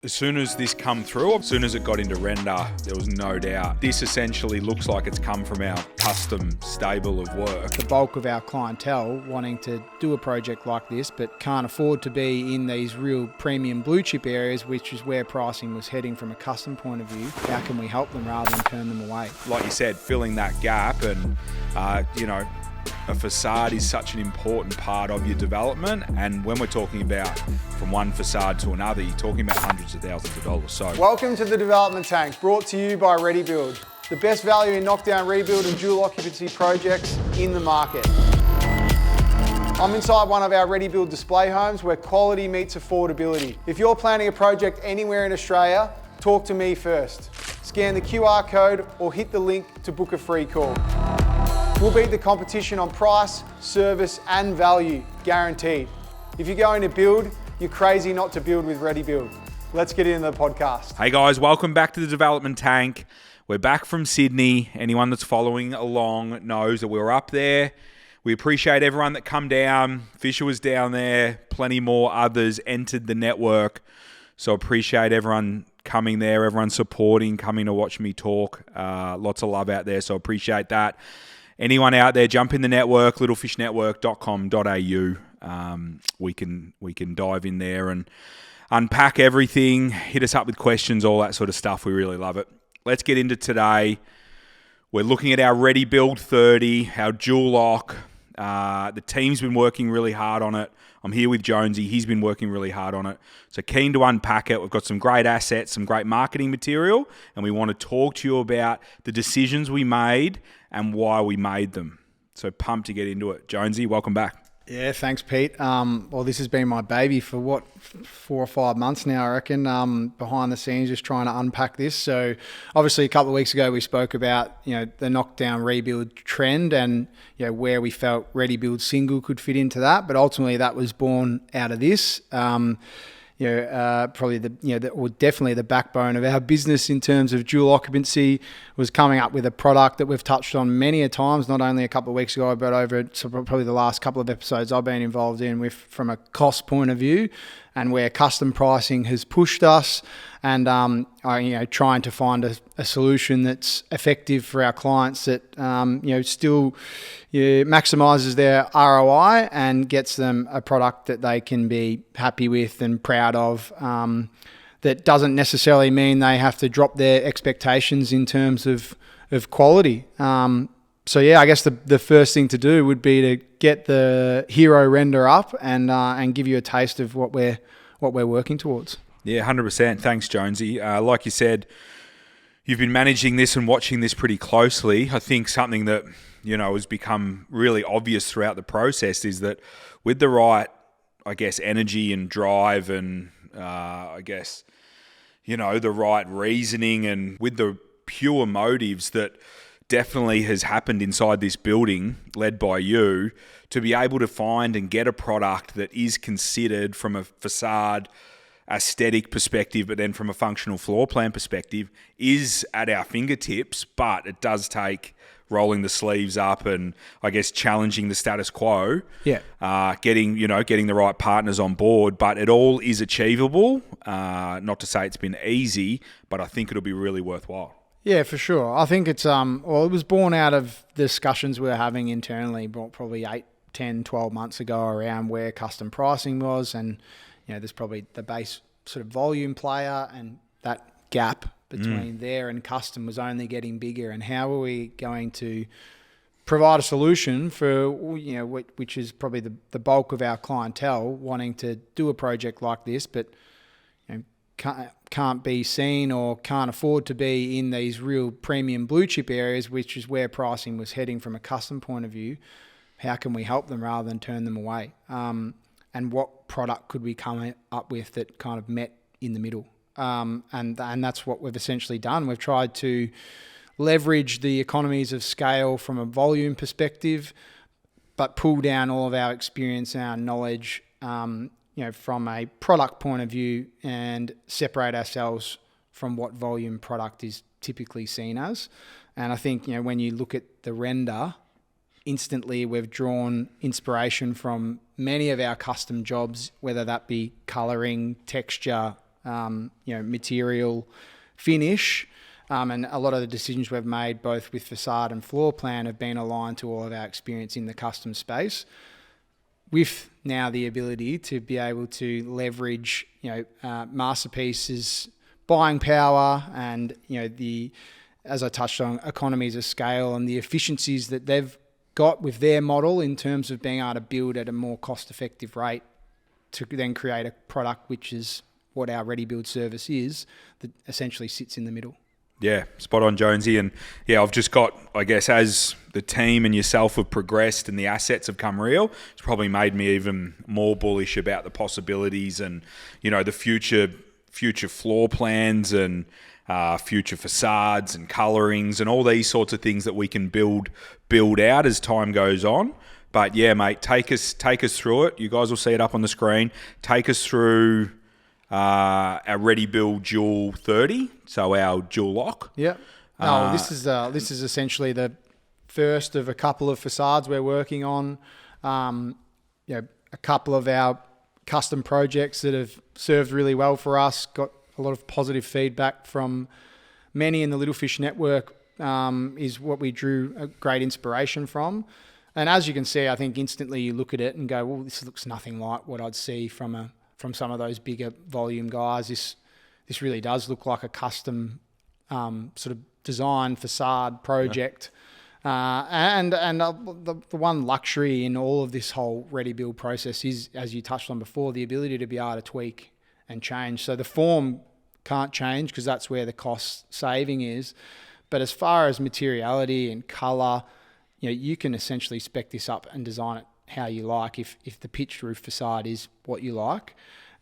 As soon as this come through, as soon as it got into render, there was no doubt. This essentially looks like it's come from our custom stable of work. The bulk of our clientele wanting to do a project like this but can't afford to be in these real premium blue chip areas, which is where pricing was heading from a custom point of view. How can we help them rather than turn them away? Like you said, filling that gap and, a facade is such an important part of your development, and when we're talking about from one facade to another, you're talking about hundreds of thousands of dollars. So, welcome to the Development Tank, brought to you by ReadyBuild, the best value in knockdown, rebuild and dual occupancy projects in the market. I'm inside one of our ReadyBuild display homes where quality meets affordability. If you're planning a project anywhere in Australia, talk to me first. Scan the QR code or hit the link to book a free call. We'll beat the competition on price, service and value, guaranteed. If you're going to build, you're crazy not to build with ReadyBuild. Let's get into the podcast. Hey guys, welcome back to the Development Tank. We're back from Sydney. Anyone that's following along knows that we were up there. We appreciate everyone that come down. Fisher was down there. Plenty more others entered the network. So appreciate everyone coming there, everyone supporting, coming to watch me talk. Lots of love out there, so appreciate that. Anyone out there, jump in the network, littlefishnetwork.com.au. We can dive in there and unpack everything, hit us up with questions, all that sort of stuff. We really love it. Let's get into today. We're looking at our ReadyBuild 30, our dual lock. The team's been working really hard on it. I'm here with Jonesy. He's been working really hard on it. So keen to unpack it. We've got some great assets, some great marketing material, and we want to talk to you about the decisions we made and why we made them. So pumped to get into it. Jonesy, welcome back. Yeah, thanks, Pete. Well, this has been my baby for 4 or 5 months now, I reckon, behind the scenes, just trying to unpack this. So obviously a couple of weeks ago, we spoke about, the knockdown rebuild trend and, where we felt ReadyBuild single could fit into that. But ultimately that was born out of this. Probably definitely the backbone of our business in terms of dual occupancy was coming up with a product that we've touched on many a times, not only a couple of weeks ago, but over probably the last couple of episodes I've been involved in with from a cost point of view, and where custom pricing has pushed us and trying to find a solution that's effective for our clients that still maximizes their ROI and gets them a product that they can be happy with and proud of. That doesn't necessarily mean they have to drop their expectations in terms of quality. I guess the first thing to do would be to get the hero render up and give you a taste of what we're working towards. Yeah, 100%. Thanks, Jonesy. Like you said, you've been managing this and watching this pretty closely. I think something that has become really obvious throughout the process is that with the right, energy and drive and the right reasoning and with the pure motives that definitely has happened inside this building, led by you, to be able to find and get a product that is considered from a facade aesthetic perspective, but then from a functional floor plan perspective, is at our fingertips, but it does take rolling the sleeves up and challenging the status quo. Yeah. Getting the right partners on board, but it all is achievable. Not to say it's been easy, but I think it'll be really worthwhile. Yeah, for sure. I think it's, it was born out of discussions we were having internally probably 8, 10, 12 months ago around where custom pricing was. And, there's probably the base sort of volume player, and that gap between there and custom was only getting bigger. And how are we going to provide a solution for, which is probably the bulk of our clientele wanting to do a project like this, but can't be seen or can't afford to be in these real premium blue chip areas, which is where pricing was heading from a custom point of view. How can we help them rather than turn them away? And what product could we come up with that kind of met in the middle? And that's what we've essentially done. We've tried to leverage the economies of scale from a volume perspective, but pull down all of our experience and our knowledge from a product point of view and separate ourselves from what volume product is typically seen as. And I think, when you look at the render, instantly we've drawn inspiration from many of our custom jobs, whether that be colouring, texture, material finish. And a lot of the decisions we've made, both with facade and floor plan, have been aligned to all of our experience in the custom space, with now the ability to be able to leverage, Masterpiece's buying power and, as I touched on, economies of scale and the efficiencies that they've got with their model in terms of being able to build at a more cost-effective rate to then create a product which is what our ReadyBuild service is, that essentially sits in the middle. Yeah, spot on, Jonesy. And yeah, I've just got, I guess, as the team and yourself have progressed and the assets have come real, it's probably made me even more bullish about the possibilities and, the future floor plans and future facades and colorings and all these sorts of things that we can build out as time goes on. But yeah, mate, take us through it. You guys will see it up on the screen. Take us through our ReadyBuild Dual 30, so our dual lock. Yeah. No, this is essentially the first of a couple of facades we're working on. A couple of our custom projects that have served really well for us. Got a lot of positive feedback from many in the Little Fish network. Is what we drew a great inspiration from. And as you can see, I think instantly you look at it and go, well, this looks nothing like what I'd see from some of those bigger volume guys. This really does look like a custom sort of design facade project. And the one luxury in all of this whole ReadyBuild process is, as you touched on before, the ability to be able to tweak and change. So the form can't change because that's where the cost saving is. But as far as materiality and colour, you can essentially spec this up and design it how you like if the pitched roof facade is what you like.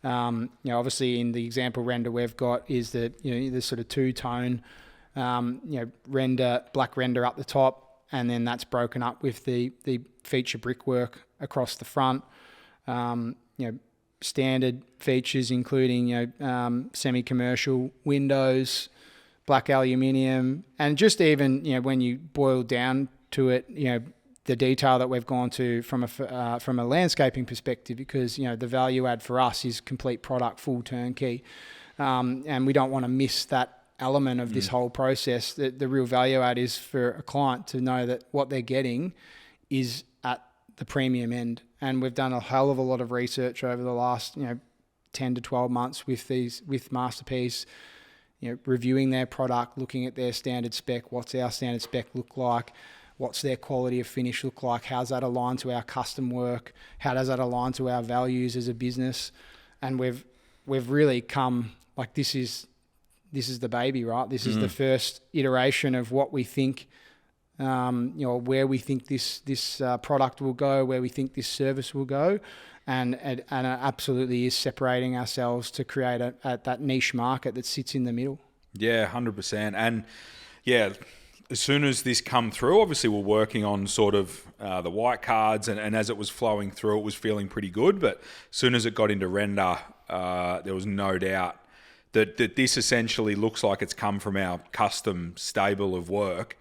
Obviously in the example render we've got is that, the sort of two-tone, black render up the top, and then that's broken up with the feature brickwork across the front. Standard features including, semi-commercial windows, black aluminium, and just even, when you boil down to it, the detail that we've gone to from a landscaping perspective, because the value add for us is complete product, full turnkey, and we don't want to miss that element of this whole process. The real value add is for a client to know that what they're getting is at the premium end, and we've done a hell of a lot of research over the last 10 to 12 months with Masterpiece, reviewing their product, looking at their standard spec, what's our standard spec look like, what's their quality of finish look like, how's that aligned to our custom work, how does that align to our values as a business. And we've really come, like, this is the baby, right? This is the first iteration of what we think, where we think this product will go, where we think this service will go, and it absolutely is separating ourselves to create that niche market that sits in the middle. Yeah, 100%. And yeah, as soon as this come through, obviously we're working on sort of the white cards, and as it was flowing through, it was feeling pretty good. But as soon as it got into render, there was no doubt that this essentially looks like it's come from our custom stable of work.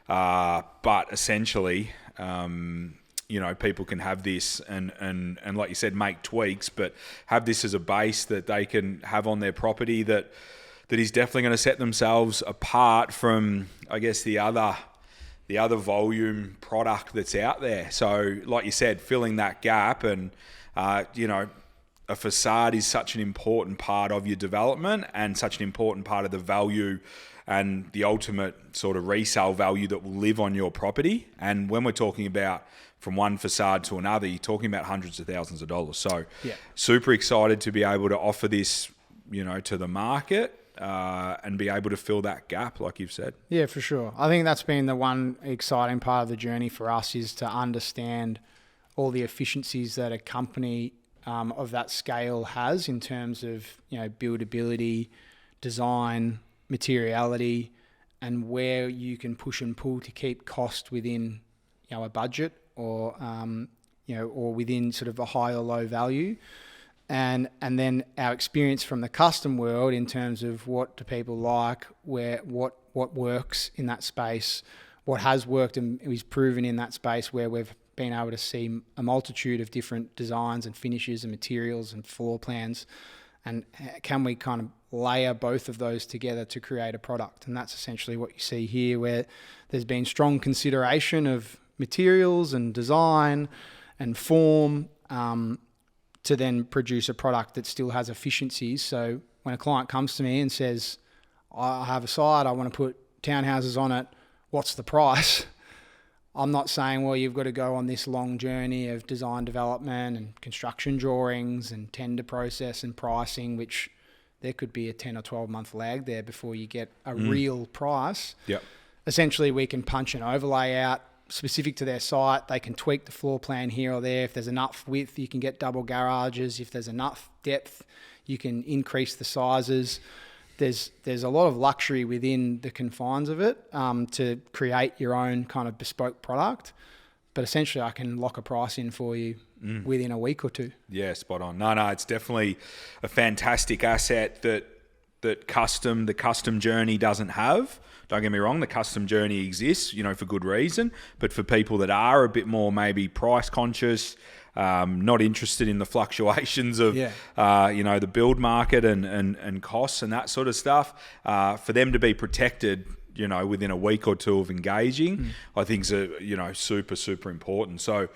But essentially, people can have this and like you said, make tweaks, but have this as a base that they can have on their property that is definitely going to set themselves apart from, I guess, the other volume product that's out there. So like you said, filling that gap, and a facade is such an important part of your development and such an important part of the value and the ultimate sort of resale value that will live on your property. And when we're talking about from one facade to another, you're talking about hundreds of thousands of dollars. So super excited to be able to offer this, to the market. And be able to fill that gap, like you've said. Yeah, for sure. I think that's been the one exciting part of the journey for us, is to understand all the efficiencies that a company of that scale has in terms of buildability, design, materiality, and where you can push and pull to keep cost within a budget or or within sort of a high or low value. And then our experience from the custom world in terms of what do people like, what works in that space, what has worked and is proven in that space, where we've been able to see a multitude of different designs and finishes and materials and floor plans, and can we kind of layer both of those together to create a product? And that's essentially what you see here, where there's been strong consideration of materials and design and form to then produce a product that still has efficiencies. So when a client comes to me and says, I have a site, I want to put townhouses on it, what's the price? I'm not saying, well, you've got to go on this long journey of design development and construction drawings and tender process and pricing, which there could be a 10 or 12 month lag there before you get a real price. Yep. Essentially, we can punch an overlay out specific to their site. They can tweak the floor plan here or there. If there's enough width, you can get double garages. If there's enough depth, you can increase the sizes. There's a lot of luxury within the confines of it to create your own kind of bespoke product. But essentially, I can lock a price in for you within a week or two. Yeah, spot on. No, it's definitely a fantastic asset that the custom journey doesn't have. Don't get me wrong, the custom journey exists, for good reason. But for people that are a bit more maybe price conscious, not interested in the fluctuations of, the build market and costs and that sort of stuff, for them to be protected, within a week or two of engaging, I think is super, super important. So,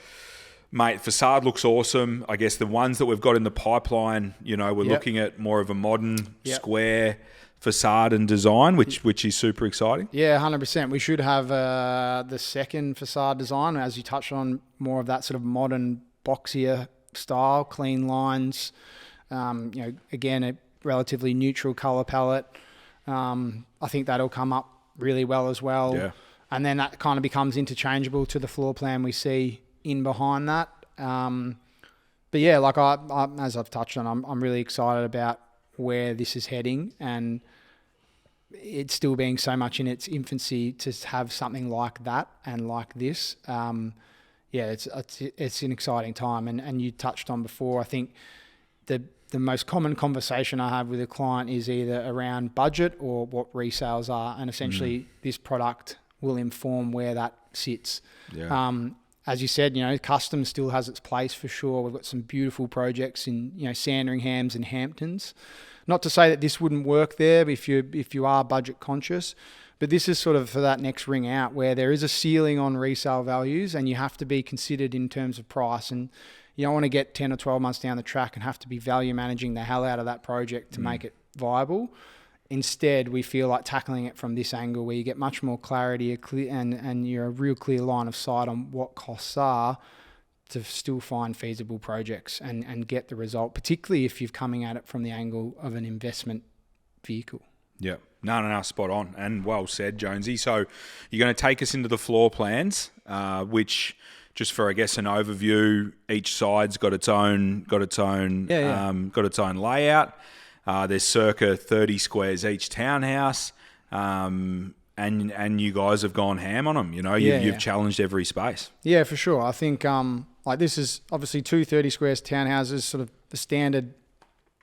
mate, facade looks awesome. I guess the ones that we've got in the pipeline, we're looking at more of a modern square facade and design, which is super exciting. Yeah, 100%. We should have the second facade design, as you touched on, more of that sort of modern boxier style, clean lines. Again, a relatively neutral color palette. I think that'll come up really well as well. Yeah. And then that kind of becomes interchangeable to the floor plan we see in behind that. But yeah, like I as I've touched on, I'm really excited about where this is heading, and it's still being so much in its infancy to have something like that and like this. It's an exciting time. And you touched on before, I think the most common conversation I have with a client is either around budget or what resales are. And essentially this product will inform where that sits. Yeah. As you said, custom still has its place for sure. We've got some beautiful projects in, Sandringhams and Hamptons. Not to say that this wouldn't work there if you are budget conscious, but this is sort of for that next ring out where there is a ceiling on resale values and you have to be considered in terms of price. And you don't want to get 10 or 12 months down the track and have to be value managing the hell out of that project to make it viable. Instead, we feel like tackling it from this angle where you get much more clarity and you're a real clear line of sight on what costs are to still find feasible projects and get the result, particularly if you're coming at it from the angle of an investment vehicle. Yeah. No, spot on. And well said, Jonesy. So you're going to take us into the floor plans, which, just for, I guess, an overview, each side's got its own layout. There's circa 30 squares each townhouse, and you guys have gone ham on them. You've challenged every space. Yeah, for sure. I think this is obviously 230 squares townhouses, sort of the standard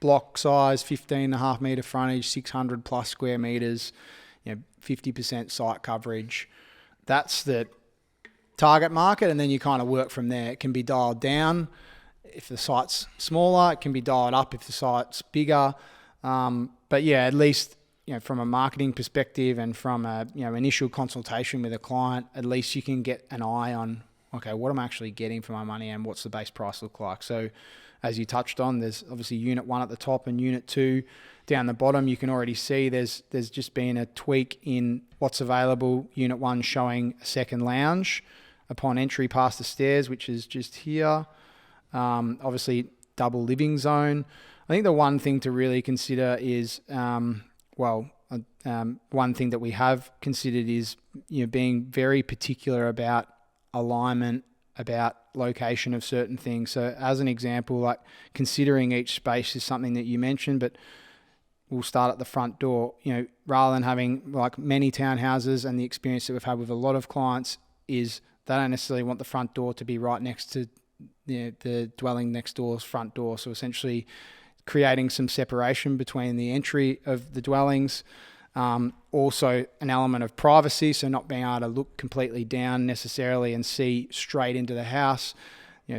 block size, 15.5 metre frontage, 600 plus square metres, 50% site coverage. That's the target market, and then you kind of work from there. It can be dialed down if the site's smaller, it can be dialed up if the site's bigger. But yeah, at least, from a marketing perspective and from a, initial consultation with a client, at least you can get an eye on, okay, what am I actually getting for my money and what's the base price look like? So as you touched on, there's obviously unit 1 at the top and unit 2 down the bottom. You can already see there's just been a tweak in what's available. Unit 1 showing a second lounge upon entry past the stairs, which is just here. Obviously double living zone. I think the one thing to really consider is, one thing that we have considered is, being very particular about alignment, about location of certain things. So as an example, like considering each space is something that you mentioned, but we'll start at the front door. Rather than having like many townhouses, and the experience that we've had with a lot of clients is they don't necessarily want the front door to be right next to the dwelling next door's front door. So essentially creating some separation between the entry of the dwellings. Also an element of privacy, so not being able to look completely down necessarily and see straight into the house.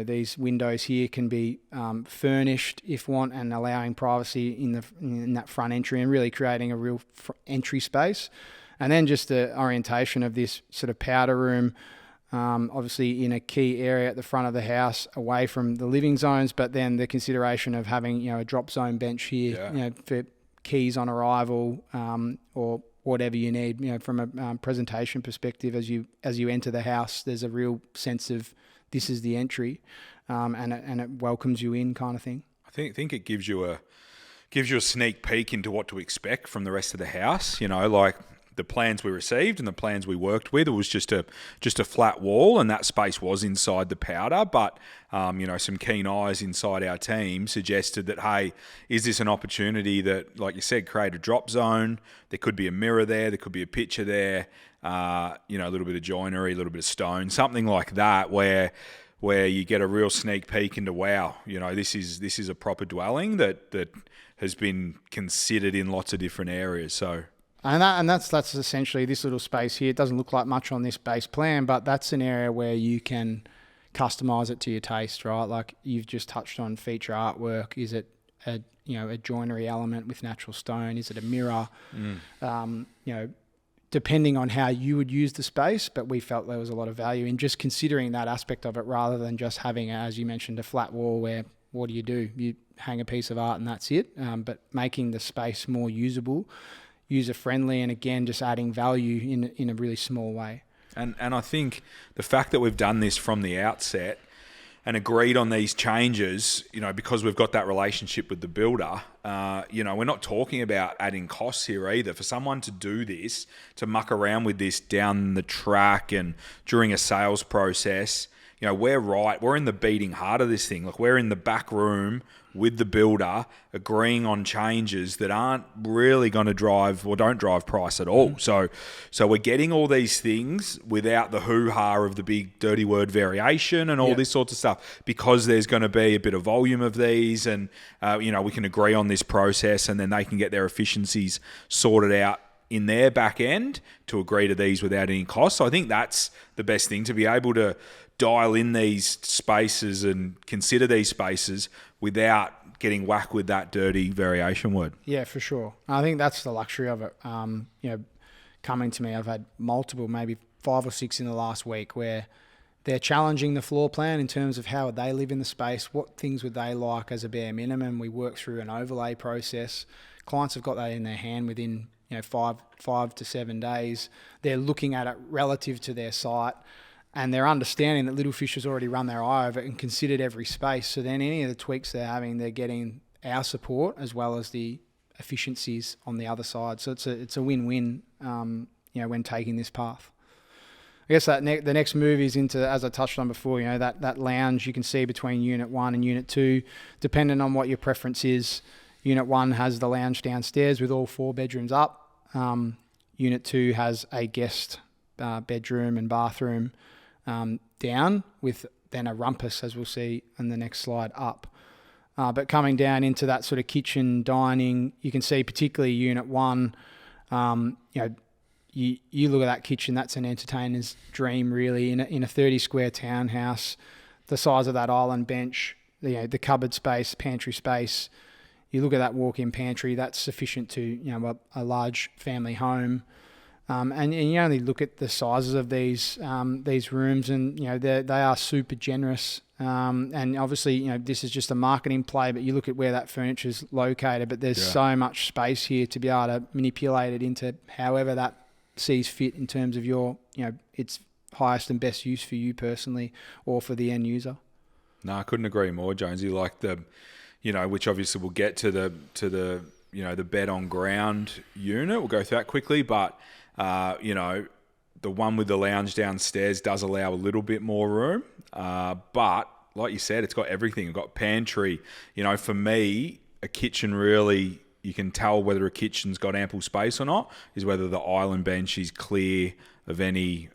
these windows here can be furnished if want, and allowing privacy in that front entry and really creating a real entry space. And then just the orientation of this sort of powder room, obviously in a key area at the front of the house away from the living zones, but then the consideration of having, a drop zone bench here, for keys on arrival, or whatever you need, from a presentation perspective. As you enter the house, there's a real sense of this is the entry, and it welcomes you in, kind of thing. I think it gives you a sneak peek into what to expect from the rest of the house. Like the plans we received and the plans we worked with, it was just a flat wall, and that space was inside the powder. But some keen eyes inside our team suggested that, hey, is this an opportunity that, like you said, create a drop zone? There could be a mirror there, there could be a picture there, a little bit of joinery, a little bit of stone, something like that, where you get a real sneak peek into, wow, this is a proper dwelling that has been considered in lots of different areas. So. And that's essentially this little space here. It doesn't look like much on this base plan, but that's an area where you can customize it to your taste, right? Like you've just touched on feature artwork. Is it a joinery element with natural stone? Is it a mirror? Depending on how you would use the space, but we felt there was a lot of value in just considering that aspect of it, rather than just having, as you mentioned, a flat wall where what do? You hang a piece of art and that's it. But making the space more usable, user-friendly, and again, just adding value in a really small way. And I think the fact that we've done this from the outset and agreed on these changes, because we've got that relationship with the builder, we're not talking about adding costs here either. For someone to do this, to muck around with this down the track and during a sales process, we're in the beating heart of this thing. Like, we're in the back room with the builder agreeing on changes that aren't really going to drive or don't drive price at all. So we're getting all these things without the hoo-ha of the big dirty word variation and all this sorts of stuff, because there's going to be a bit of volume of these, and we can agree on this process, and then they can get their efficiencies sorted out in their back end to agree to these without any cost. So I think that's the best thing, to be able to dial in these spaces and consider these spaces without getting whacked with that dirty variation word. Yeah, for sure. I think that's the luxury of it. Coming to me, I've had multiple, maybe 5 or 6 in the last week, where they're challenging the floor plan in terms of how would they live in the space, what things would they like as a bare minimum. We work through an overlay process. Clients have got that in their hand within 5 to 7 days. They're looking at it relative to their site, and they're understanding that Little Fish has already run their eye over it and considered every space. So then any of the tweaks they're having, they're getting our support as well as the efficiencies on the other side. So it's a win-win, when taking this path. I guess that the next move is into, as I touched on before, that lounge you can see between Unit 1 and Unit 2, depending on what your preference is. Unit 1 has the lounge downstairs with all 4 bedrooms up. Unit 2 has a guest bedroom and bathroom down, with then a rumpus, as we'll see in the next slide, up. But coming down into that sort of kitchen, dining, you can see particularly Unit 1, you look at that kitchen, that's an entertainer's dream really, in a 30 square townhouse. The size of that island bench, the cupboard space, pantry space. You look at that walk-in pantry, that's sufficient to a large family home. And you only look at the sizes of these rooms, and they are super generous. And obviously, this is just a marketing play, but you look at where that furniture is located. But there's so much space here to be able to manipulate it into however that sees fit in terms of your, its highest and best use for you personally or for the end user. No, I couldn't agree more, Jonesy. Like which obviously we'll get to the the bed on ground unit. We'll go through that quickly, but the one with the lounge downstairs does allow a little bit more room. But like you said, it's got everything. It's got pantry. For me, a kitchen really, you can tell whether a kitchen's got ample space or not, is whether the island bench is clear of any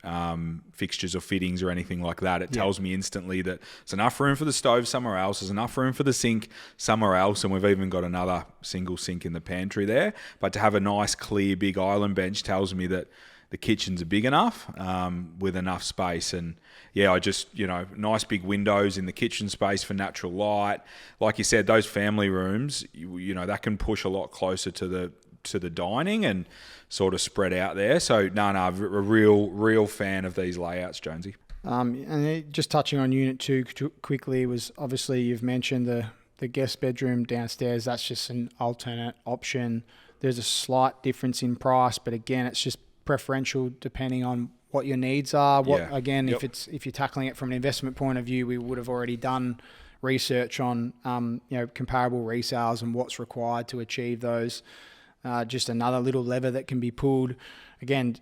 fixtures or fittings or anything like that. It tells me instantly that there's enough room for the stove somewhere else, there's enough room for the sink somewhere else, and we've even got another single sink in the pantry there. But to have a nice, clear, big island bench tells me that the kitchens are big enough with enough space. And yeah, I just, nice big windows in the kitchen space for natural light. Like you said, those family rooms, that can push a lot closer to the dining and sort of spread out there. So a real fan of these layouts, Jonesy. And just touching on Unit 2 quickly, was obviously you've mentioned the guest bedroom downstairs. That's just an alternate option. There's a slight difference in price, but again, it's just preferential depending on what your needs are. If you're tackling it from an investment point of view, we would have already done research on comparable resales and what's required to achieve those. Just another little lever that can be pulled. Again,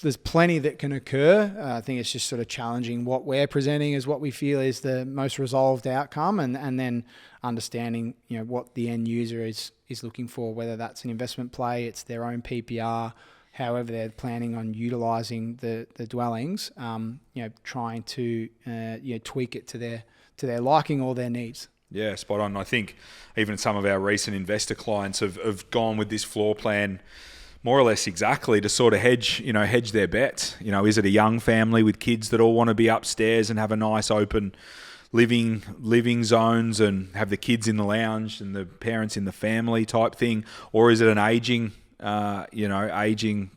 there's plenty that can occur. I think it's just sort of challenging what we're presenting as what we feel is the most resolved outcome, and then understanding what the end user is looking for, whether that's an investment play, it's their own PPR, however they're planning on utilising the dwellings, trying to tweak it to their liking or their needs. Yeah, spot on. I think even some of our recent investor clients have gone with this floor plan more or less exactly to sort of hedge their bets. Is it a young family with kids that all want to be upstairs and have a nice open living zones and have the kids in the lounge and the parents in the family type thing, or is it an aging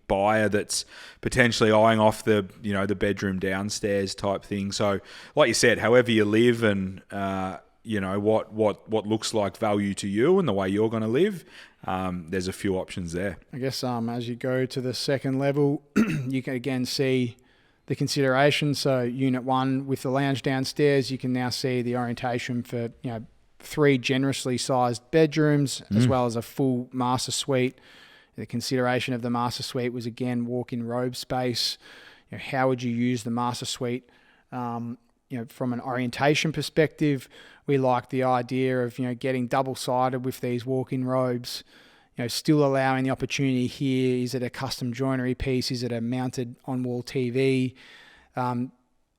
buyer that's potentially eyeing off the bedroom downstairs type thing? So, like you said, however you live and what looks like value to you and the way you're going to live, there's a few options there. I guess as you go to the second level, you can again see the consideration. So Unit 1 with the lounge downstairs, you can now see the orientation for 3 generously sized bedrooms as well as a full master suite. The consideration of the master suite was again walk-in robe space. How would you use the master suite? From an orientation perspective, we like the idea of getting double-sided with these walk-in robes. Still allowing the opportunity here. Is it a custom joinery piece? Is it a mounted on-wall TV?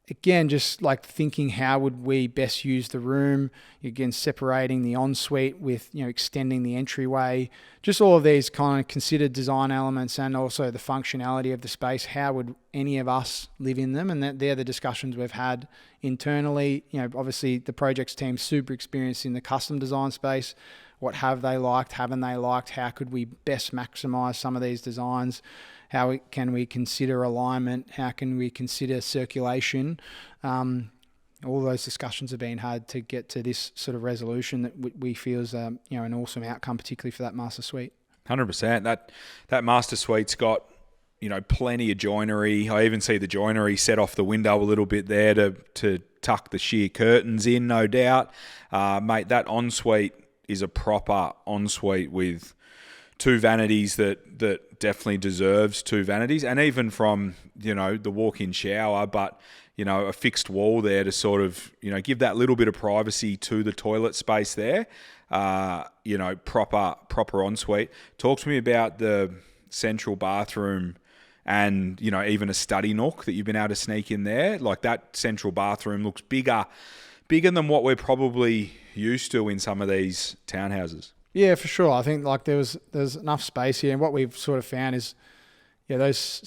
Again, just like thinking how would we best use the room? Again, separating the ensuite with extending the entryway. Just all of these kind of considered design elements and also the functionality of the space. How would any of us live in them? And they're the discussions we've had internally. Obviously the projects team super experienced in the custom design space. What have they liked? Haven't they liked? How could we best maximize some of these designs? How can we consider alignment? How can we consider circulation? All those discussions have been had to get to this sort of resolution that we feel is an awesome outcome, particularly for that master suite. 100%. That master suite's got plenty of joinery. I even see the joinery set off the window a little bit there to tuck the sheer curtains in, no doubt. Mate, that ensuite is a proper ensuite with 2 vanities that definitely deserves 2 vanities, and even from the walk-in shower, but a fixed wall there to sort of give that little bit of privacy to the toilet space there. Proper ensuite. Talk to me about the central bathroom and even a study nook that you've been able to sneak in there. Like that central bathroom looks bigger than what we're probably used to in some of these townhouses. Yeah, for sure. I think like there's enough space here, and what we've sort of found is, those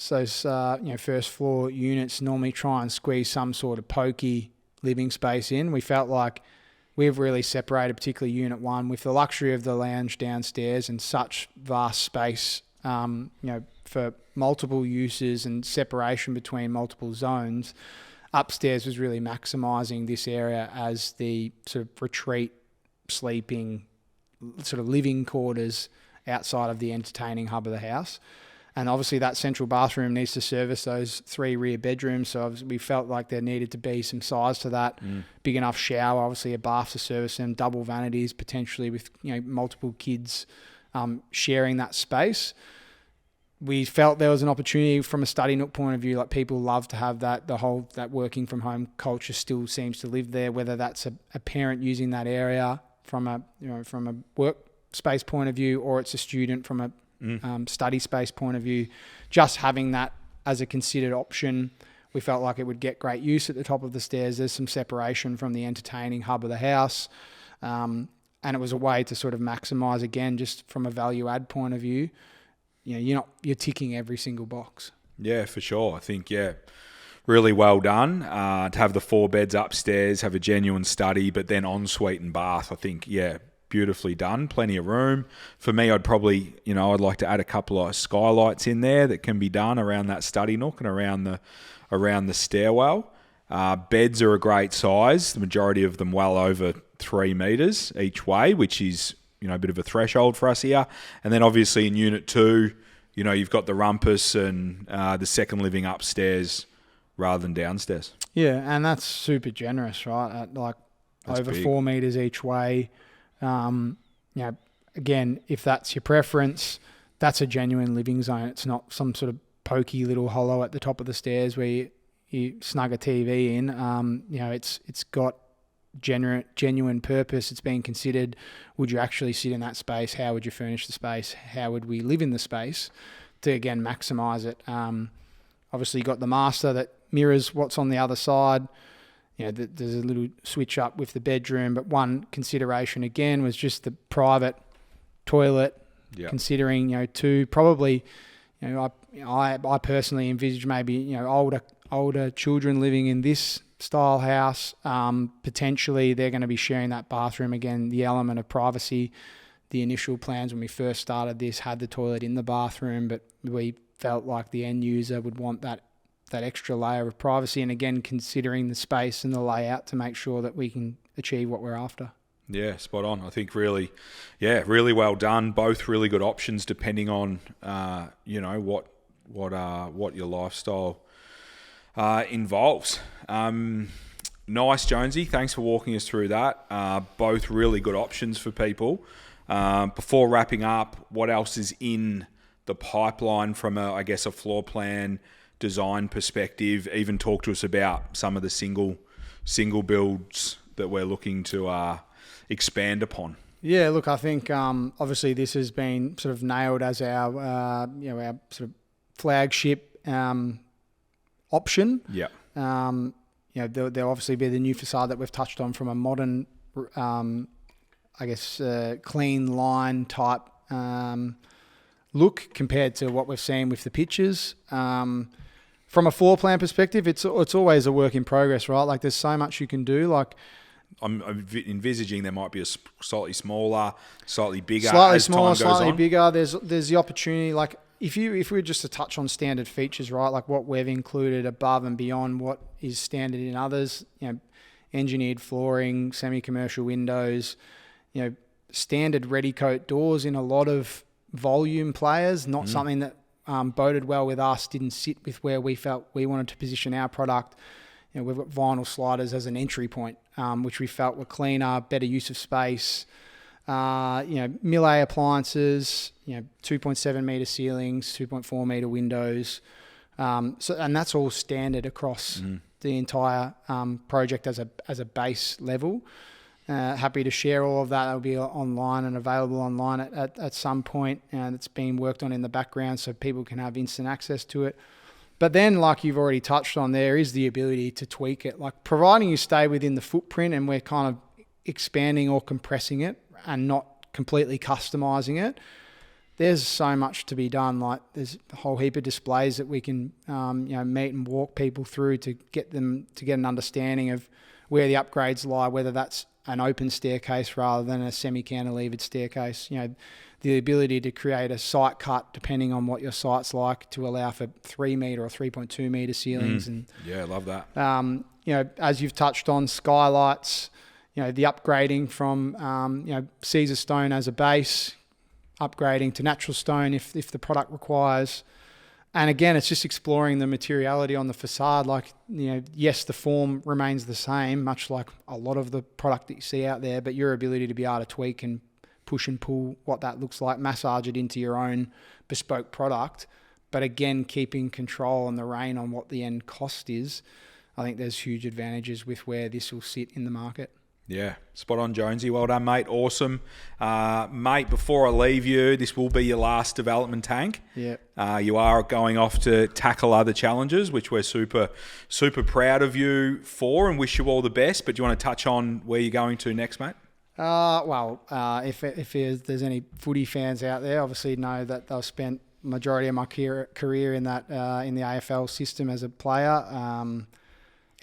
first floor units normally try and squeeze some sort of pokey living space in. We felt like we've really separated, particularly Unit 1, with the luxury of the lounge downstairs and such vast space, for multiple uses and separation between multiple zones. Upstairs was really maximising this area as the sort of retreat, sleeping, sort of living quarters outside of the entertaining hub of the house. And obviously that central bathroom needs to service those 3 rear bedrooms. So we felt like there needed to be some size to that. Big enough shower, obviously a bath to service them, double vanities potentially with multiple kids sharing that space. We felt there was an opportunity from a study nook point of view. Like people love to have that. That working from home culture still seems to live there. Whether that's a parent using that area from a workspace point of view, or it's a student from a study space point of view, just having that as a considered option, we felt like it would get great use at the top of the stairs. There's some separation from the entertaining hub of the house, and it was a way to sort of maximise again, just from a value add point of view. You're ticking every single box. Yeah, for sure. I think, really well done. To have the 4 beds upstairs, have a genuine study, but then ensuite and bath, I think, beautifully done. Plenty of room. For me, I'd probably, I'd like to add a couple of skylights in there that can be done around that study nook and around the stairwell. Beds are a great size. The majority of them well over 3 metres each way, which is, a bit of a threshold for us here. And then obviously in Unit 2, you've got the rumpus and the second living upstairs rather than downstairs. Yeah, and that's super generous, right? That's over big. 4 metres each way. Again, if that's your preference, that's a genuine living zone. It's not some sort of pokey little hollow at the top of the stairs where you snug a TV in. It's got genuine purpose. It's being considered. Would you actually sit in that space? How would you furnish the space? How would we live in the space to, again, maximise it? Obviously, you got the master that mirrors what's on the other side. There's a little switch up with the bedroom, but one consideration again was just the private toilet. Yep. Considering, 2 probably, I personally envisage maybe older children living in this style house. Potentially, they're going to be sharing that bathroom again. The element of privacy. The initial plans when we first started this had the toilet in the bathroom, but we felt like the end user would want that extra layer of privacy, and again considering the space and the layout to make sure that we can achieve what we're after. Yeah, spot on. I think really well done. Both really good options depending on what your lifestyle involves. Nice, Jonesy. Thanks for walking us through that. Both really good options for people. Before wrapping up, what else is in the pipeline from a floor plan design perspective? Even talk to us about some of the single builds that we're looking to expand upon. Yeah, look, I think obviously this has been sort of nailed as our our sort of flagship option. Yeah. There'll obviously be the new facade that we've touched on from a modern, clean line type look compared to what we've seen with the pictures. From a floor plan perspective, it's always a work in progress, right? Like there's so much you can do. Like I'm envisaging there might be a slightly smaller, slightly bigger. Slightly smaller, slightly bigger. There's the opportunity. Like if we were just to touch on standard features, right? Like what we've included above and beyond what is standard in others. Engineered flooring, semi-commercial windows. Standard ready coat doors in a lot of volume players. Not something that boded well with us. Didn't sit with where we felt we wanted to position our product. We've got vinyl sliders as an entry point, which we felt were cleaner, better use of space. Millet appliances, 2.7 metre ceilings, 2.4 metre windows. And that's all standard across the entire project as a base level. Happy to share all of that. That'll be online and available online at some point. And it's being worked on in the background so people can have instant access to it. But then, like you've already touched on, there is the ability to tweak it. Like providing you stay within the footprint and we're kind of expanding or compressing it and not completely customizing it. There's so much to be done. Like there's a whole heap of displays that we can, meet and walk people through to get them to get an understanding of where the upgrades lie, whether that's an open staircase rather than a semi-cantilevered staircase. The ability to create a site cut depending on what your site's like to allow for 3 metre or 3.2 metre ceilings. And yeah, I love that. As you've touched on, skylights, the upgrading from, Caesar stone as a base, upgrading to natural stone if the product requires. And again, it's just exploring the materiality on the facade. Like, yes, the form remains the same, much like a lot of the product that you see out there, but your ability to be able to tweak and push and pull what that looks like, massage it into your own bespoke product. But again, keeping control and the rein on what the end cost is, I think there's huge advantages with where this will sit in the market. Yeah, spot on, Jonesy. Well done, mate. Awesome. Mate, before I leave you, this will be your last development tank. Yeah. You are going off to tackle other challenges, which we're super, super proud of you for and wish you all the best. But do you want to touch on where you're going to next, mate? If there's any footy fans out there, obviously know that they've spent majority of my career in that in the AFL system as a player.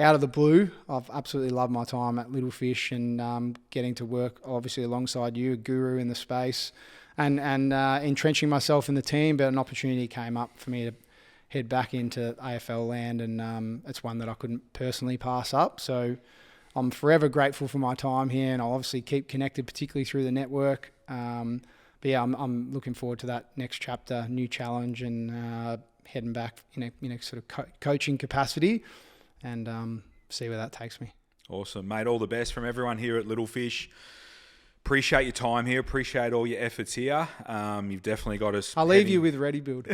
Out of the blue, I've absolutely loved my time at Little Fish and getting to work obviously alongside you, a guru in the space, and entrenching myself in the team. But an opportunity came up for me to head back into AFL land, and it's one that I couldn't personally pass up. So I'm forever grateful for my time here, and I'll obviously keep connected, particularly through the network. But yeah, I'm looking forward to that next chapter, new challenge, and heading back in a sort of coaching capacity, and see where that takes me. Awesome, mate. All the best from everyone here at Little Fish. Appreciate your time here. Appreciate all your efforts here. You've definitely got us. I'll leave you with ReadyBuild.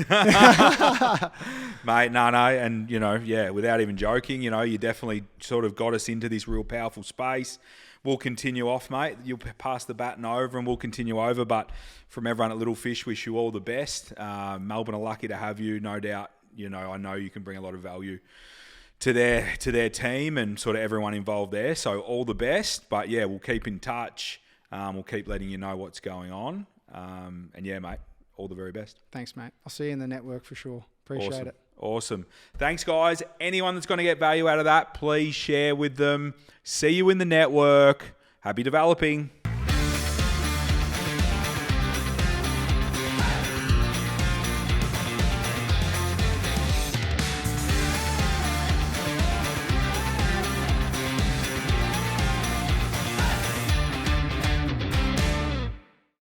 Mate, no. And, without even joking, you definitely sort of got us into this real powerful space. We'll continue off, mate. You'll pass the baton over and we'll continue over. But from everyone at Little Fish, wish you all the best. Melbourne are lucky to have you, no doubt. I know you can bring a lot of value to their team and sort of everyone involved there. So all the best. But yeah, we'll keep in touch. We'll keep letting you know what's going on. And yeah, mate, all the very best. Thanks, mate. I'll see you in the network for sure. Appreciate it. Awesome. Thanks, guys. Anyone that's going to get value out of that, please share with them. See you in the network. Happy developing.